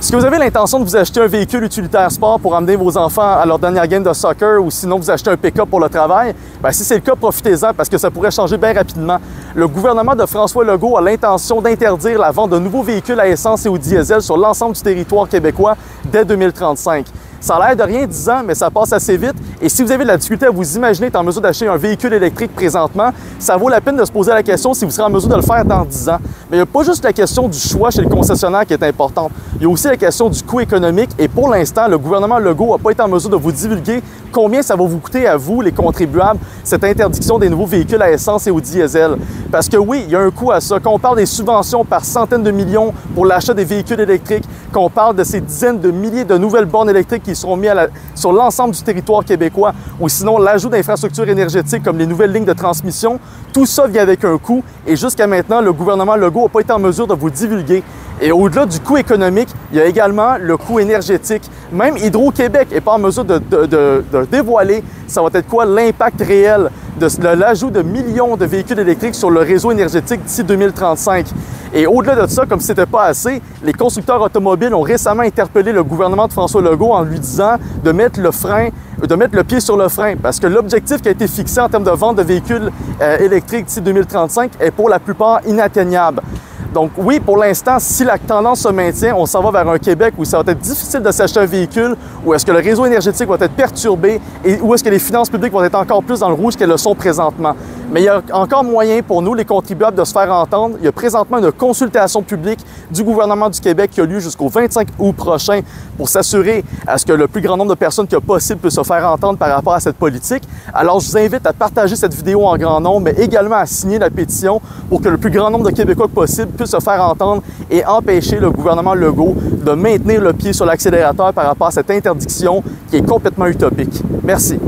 Si vous avez l'intention de vous acheter un véhicule utilitaire sport pour emmener vos enfants à leur dernière game de soccer ou sinon vous achetez un pick-up pour le travail, bien, si c'est le cas, profitez-en parce que ça pourrait changer bien rapidement. Le gouvernement de François Legault a l'intention d'interdire la vente de nouveaux véhicules à essence et au diesel sur l'ensemble du territoire québécois dès 2035. Ça a l'air de rien 10 ans, mais ça passe assez vite. Et si vous avez de la difficulté à vous imaginer être en mesure d'acheter un véhicule électrique présentement, ça vaut la peine de se poser la question si vous serez en mesure de le faire dans 10 ans. Mais il n'y a pas juste la question du choix chez le concessionnaire qui est importante. Il y a aussi la question du coût économique. Et pour l'instant, le gouvernement Legault n'a pas été en mesure de vous divulguer combien ça va vous coûter à vous, les contribuables, cette interdiction des nouveaux véhicules à essence et au diesel. Parce que oui, il y a un coût à ça. Quand on parle des subventions par centaines de millions pour l'achat des véhicules électriques, quand on parle de ces dizaines de milliers de nouvelles bornes électriques qui seront mises sur l'ensemble du territoire québécois, ou sinon l'ajout d'infrastructures énergétiques comme les nouvelles lignes de transmission, tout ça vient avec un coût. Et jusqu'à maintenant, le gouvernement Legault n'a pas été en mesure de vous divulguer. Et au-delà du coût économique, il y a également le coût énergétique. Même Hydro-Québec n'est pas en mesure de dévoiler ça va être quoi l'impact réel de l'ajout de millions de véhicules électriques sur le réseau énergétique d'ici 2035. Et au-delà de ça, comme si ce n'était pas assez, les constructeurs automobiles ont récemment interpellé le gouvernement de François Legault en lui disant de mettre le pied sur le frein, parce que l'objectif qui a été fixé en termes de vente de véhicules électriques d'ici 2035 est pour la plupart inatteignable. Donc oui, pour l'instant, si la tendance se maintient, on s'en va vers un Québec où ça va être difficile de s'acheter un véhicule, où est-ce que le réseau énergétique va être perturbé et où est-ce que les finances publiques vont être encore plus dans le rouge qu'elles le sont présentement. Mais il y a encore moyen pour nous, les contribuables, de se faire entendre. Il y a présentement une consultation publique du gouvernement du Québec qui a lieu jusqu'au 25 août prochain pour s'assurer à ce que le plus grand nombre de personnes que possible puissent se faire entendre par rapport à cette politique. Alors, je vous invite à partager cette vidéo en grand nombre, mais également à signer la pétition pour que le plus grand nombre de Québécois possible puissent se faire entendre et empêcher le gouvernement Legault de maintenir le pied sur l'accélérateur par rapport à cette interdiction qui est complètement utopique. Merci.